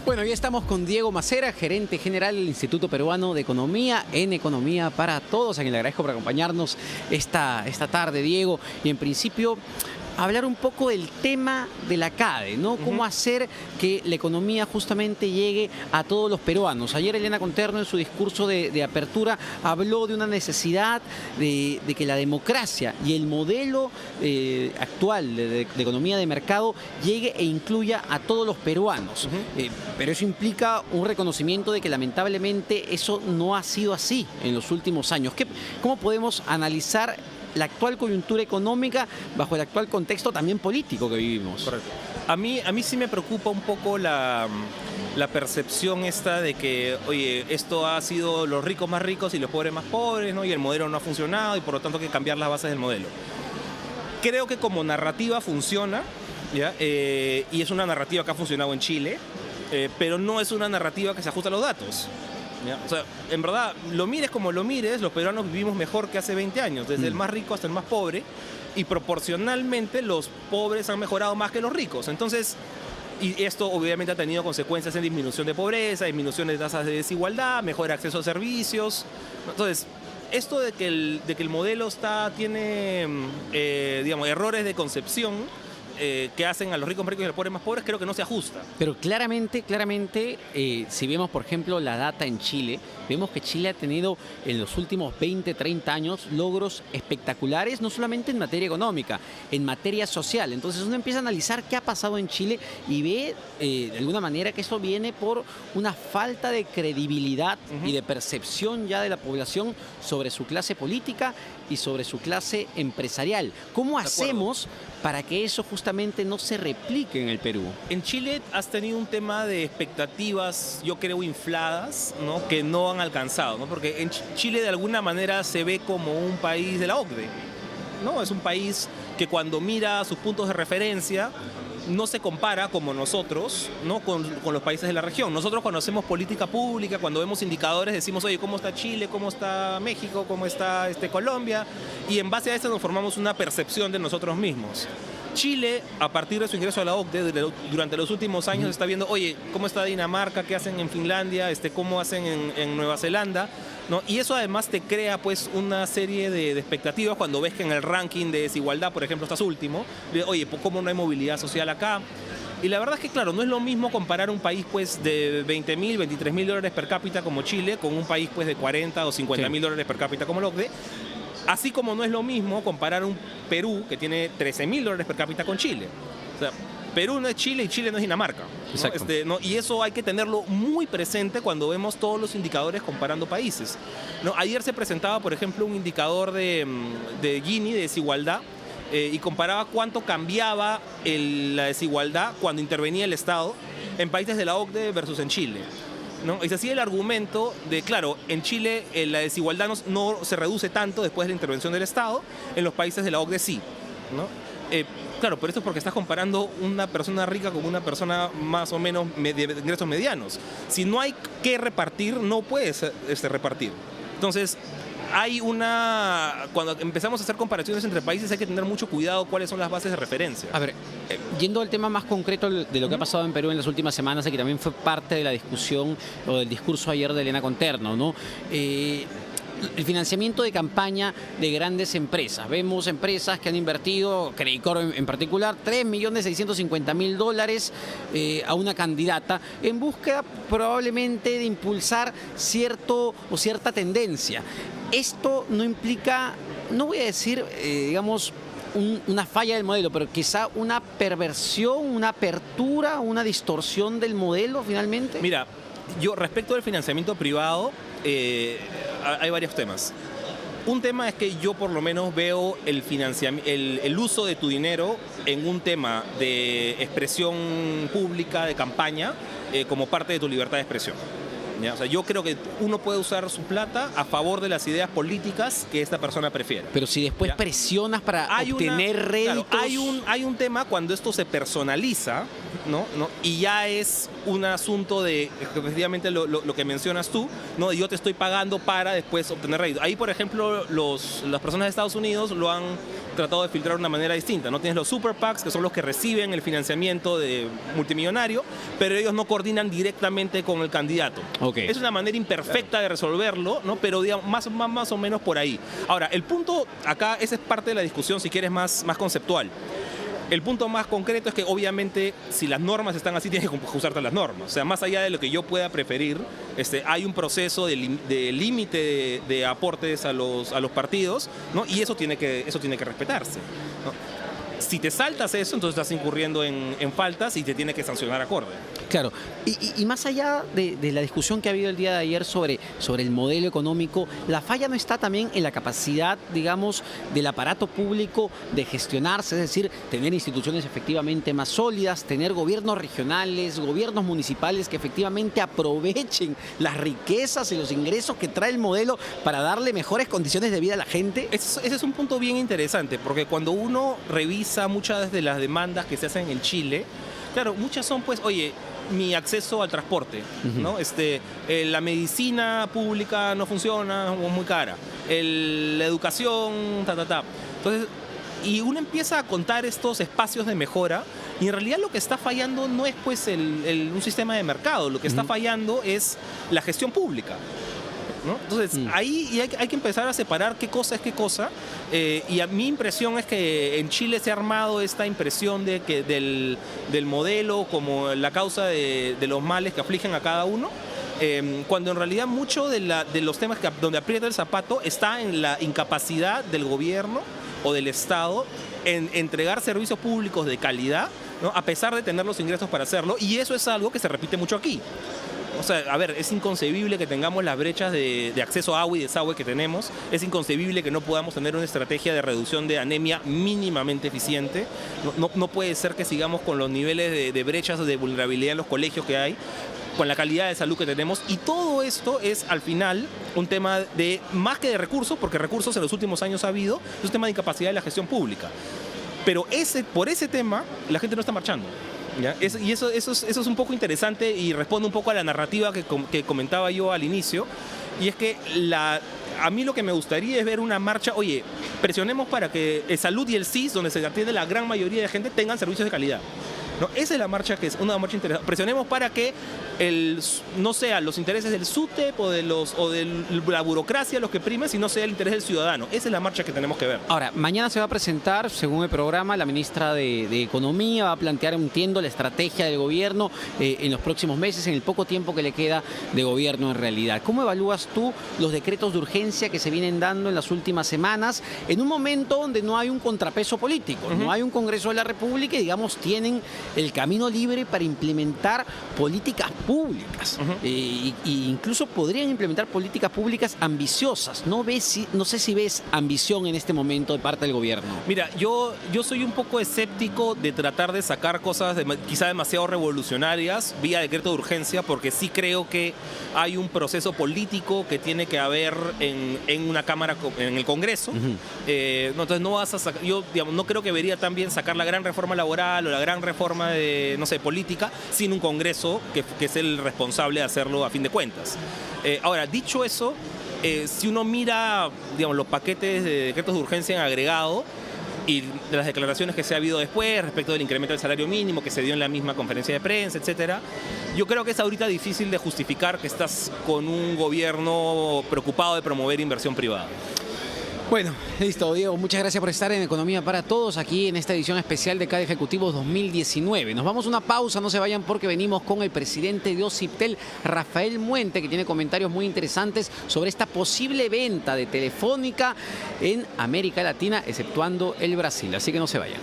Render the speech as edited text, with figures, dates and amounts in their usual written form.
Bueno, ya estamos con Diego Macera, gerente general del Instituto Peruano de Economía, en Economía para Todos, a quien le agradezco por acompañarnos esta tarde, Diego. Y en principio, hablar un poco del tema de la CADE, ¿no? Cómo hacer que la economía justamente llegue a todos los peruanos. Ayer Elena Conterno, en su discurso de apertura, habló de una necesidad de que la democracia y el modelo actual de economía de mercado llegue e incluya a todos los peruanos. Pero eso implica un reconocimiento de que lamentablemente eso no ha sido así en los últimos años. ¿Cómo podemos analizar la actual coyuntura económica bajo el actual contexto también político que vivimos? Correcto. A mí sí me preocupa un poco la percepción esta de que, oye, esto ha sido los ricos más ricos y los pobres más pobres, ¿no? Y el modelo no ha funcionado y por lo tanto hay que cambiar las bases del modelo. Creo que como narrativa funciona, ¿ya? Y es una narrativa que ha funcionado en Chile, pero no es una narrativa que se ajusta a los datos. ¿Ya? O sea, en verdad, lo mires como lo mires, los peruanos vivimos mejor que hace 20 años, desde el más rico hasta el más pobre, y proporcionalmente los pobres han mejorado más que los ricos. Entonces, y esto obviamente ha tenido consecuencias en disminución de pobreza, disminución de tasas de desigualdad, mejor acceso a servicios. Entonces, esto de que el modelo tiene digamos, errores de concepción que hacen a los ricos más ricos y a los pobres más pobres, creo que no se ajusta. Pero claramente, si vemos, por ejemplo, la data en Chile, vemos que Chile ha tenido en los últimos 20, 30 años logros espectaculares, no solamente en materia económica, en materia social. Entonces uno empieza a analizar qué ha pasado en Chile y ve de alguna manera que eso viene por una falta de credibilidad y de percepción ya de la población sobre su clase política y sobre su clase empresarial. ¿Cómo hacemos para que eso justamente no se replique en el Perú? En Chile has tenido un tema de expectativas, yo creo, infladas, ¿no? Que no han alcanzado, ¿no? Porque en Chile de alguna manera se ve como un país de la OCDE, ¿no? Es un país que cuando mira sus puntos de referencia no se compara como nosotros, ¿no? con los países de la región. Nosotros cuando hacemos política pública, cuando vemos indicadores, decimos, oye, ¿cómo está Chile? ¿Cómo está México? ¿Cómo está Colombia? Y en base a eso nos formamos una percepción de nosotros mismos. Chile, a partir de su ingreso a la OCDE, durante los últimos años está viendo, oye, ¿cómo está Dinamarca? ¿Qué hacen en Finlandia? ¿Cómo hacen en Nueva Zelanda? ¿No? Y eso además te crea pues una serie de expectativas cuando ves que en el ranking de desigualdad, por ejemplo, estás último. Oye, ¿cómo no hay movilidad social acá? Y la verdad es que, claro, no es lo mismo comparar un país pues de 20.000, 23.000 dólares per cápita como Chile con un país pues de 40 o 50.000 dólares per cápita como la OCDE. Así como no es lo mismo comparar un Perú que tiene 13.000 dólares per cápita con Chile. O sea, Perú no es Chile y Chile no es Dinamarca, ¿no? Y eso hay que tenerlo muy presente cuando vemos todos los indicadores comparando países, ¿no? Ayer se presentaba, por ejemplo, un indicador de Gini, de desigualdad, y comparaba cuánto cambiaba la desigualdad cuando intervenía el Estado en países de la OCDE versus en Chile, ¿no? Y se hacía el argumento de, claro, en Chile la desigualdad no se reduce tanto después de la intervención del Estado, en los países de la OCDE sí, ¿no? Claro, pero esto es porque estás comparando una persona rica con una persona más o menos de ingresos medianos. Si no hay que repartir, no puedes repartir. Entonces, cuando empezamos a hacer comparaciones entre países hay que tener mucho cuidado cuáles son las bases de referencia. A ver, yendo al tema más concreto de lo que ha pasado en Perú en las últimas semanas, que también fue parte de la discusión o del discurso ayer de Elena Conterno, ¿no? El financiamiento de campaña de grandes empresas. Vemos empresas que han invertido, Credicorp en particular, 3.650.000 dólares a una candidata en búsqueda probablemente de impulsar cierta tendencia. Esto no implica, no voy a decir, digamos, una falla del modelo, pero quizá una perversión, una apertura, una distorsión del modelo finalmente. Mira, yo respecto al financiamiento privado, hay varios temas. Un tema es que yo por lo menos veo el uso de tu dinero en un tema de expresión pública, de campaña, como parte de tu libertad de expresión. ¿Ya? O sea, yo creo que uno puede usar su plata a favor de las ideas políticas que esta persona prefiera. Pero si después presionas para obtener réditos... Claro, hay un tema cuando esto se personaliza, ¿no? Y ya es un asunto de, efectivamente, lo que mencionas tú, ¿no? Yo te estoy pagando para después obtener rédito. Ahí, por ejemplo, las personas de Estados Unidos lo han tratado de filtrar de una manera distinta, ¿no? Tienes los super PACs, que son los que reciben el financiamiento de multimillonario, pero ellos no coordinan directamente con el candidato. Okay. Es una manera imperfecta de resolverlo, ¿no? Pero digamos, más o menos por ahí. Ahora, el punto acá, esa es parte de la discusión, si quieres, más conceptual. El punto más concreto es que obviamente si las normas están así tienes que ajustarte a las normas. O sea, más allá de lo que yo pueda preferir, hay un proceso de límite de aportes a los partidos, ¿no? Y eso tiene que respetarse, ¿no? Si te saltas eso, entonces estás incurriendo en faltas y te tiene que sancionar acorde. Claro, y más allá de la discusión que ha habido el día de ayer sobre el modelo económico, la falla no está también en la capacidad, digamos, del aparato público de gestionarse, es decir, tener instituciones efectivamente más sólidas, tener gobiernos regionales, gobiernos municipales que efectivamente aprovechen las riquezas y los ingresos que trae el modelo para darle mejores condiciones de vida a la gente. Ese es un punto bien interesante, porque cuando uno revisa muchas de las demandas que se hacen en Chile, claro, muchas son pues, oye, mi acceso al transporte, ¿no? La medicina pública no funciona, o es muy cara, la educación, Entonces, y uno empieza a contar estos espacios de mejora y en realidad lo que está fallando no es pues un sistema de mercado, lo que está fallando es la gestión pública, ¿no? Entonces, ahí hay que empezar a separar qué cosa es qué cosa. Y a mi impresión es que en Chile se ha armado esta impresión de que del modelo como la causa de los males que afligen a cada uno, cuando en realidad mucho de los temas donde aprieta el zapato está en la incapacidad del gobierno o del Estado en entregar servicios públicos de calidad, ¿no? A pesar de tener los ingresos para hacerlo, y eso es algo que se repite mucho aquí. O sea, a ver, es inconcebible que tengamos las brechas de acceso a agua y desagüe que tenemos. Es inconcebible que no podamos tener una estrategia de reducción de anemia mínimamente eficiente. No puede ser que sigamos con los niveles de brechas de vulnerabilidad en los colegios que hay, con la calidad de salud que tenemos. Y todo esto es, al final, un tema de más que de recursos, porque recursos en los últimos años ha habido, es un tema de incapacidad de la gestión pública. Pero por ese tema, la gente no está marchando. ¿Ya? Y eso es un poco interesante y responde un poco a la narrativa que comentaba yo al inicio, y es que a mí lo que me gustaría es ver una marcha, oye, presionemos para que salud y el CIS, donde se atiende la gran mayoría de gente, tengan servicios de calidad. ¿No? Esa es la marcha que es una marcha interesante. Presionemos para que no sean los intereses del SUTEP o de la burocracia los que primen, sino sea el interés del ciudadano. Esa es la marcha que tenemos que ver. Ahora, mañana se va a presentar, según el programa, la ministra de Economía va a plantear, entiendo, la estrategia del gobierno en los próximos meses, en el poco tiempo que le queda de gobierno en realidad. ¿Cómo evalúas tú los decretos de urgencia que se vienen dando en las últimas semanas en un momento donde no hay un contrapeso político, no hay un Congreso de la República y, digamos, tienen el camino libre para implementar políticas públicas? E incluso podrían implementar políticas públicas ambiciosas. No sé si ves ambición en este momento de parte del gobierno. Mira, yo soy un poco escéptico de tratar de sacar cosas quizá demasiado revolucionarias vía decreto de urgencia, porque sí creo que hay un proceso político que tiene que haber en una Cámara, en el Congreso. Entonces no vas a sacar, yo digamos, no creo que debería también sacar la gran reforma laboral o la gran reforma de, no sé, política, sin un Congreso que es el responsable de hacerlo a fin de cuentas. Ahora, dicho eso, si uno mira, digamos, los paquetes de decretos de urgencia en agregado y de las declaraciones que se ha habido después respecto del incremento del salario mínimo que se dio en la misma conferencia de prensa, etcétera, yo creo que es ahorita difícil de justificar que estás con un gobierno preocupado de promover inversión privada. Bueno, listo, Diego. Muchas gracias por estar en Economía para Todos, aquí en esta edición especial de CADE Ejecutivos 2019. Nos vamos a una pausa, no se vayan porque venimos con el presidente de Ociptel, Rafael Muente, que tiene comentarios muy interesantes sobre esta posible venta de Telefónica en América Latina, exceptuando el Brasil. Así que no se vayan.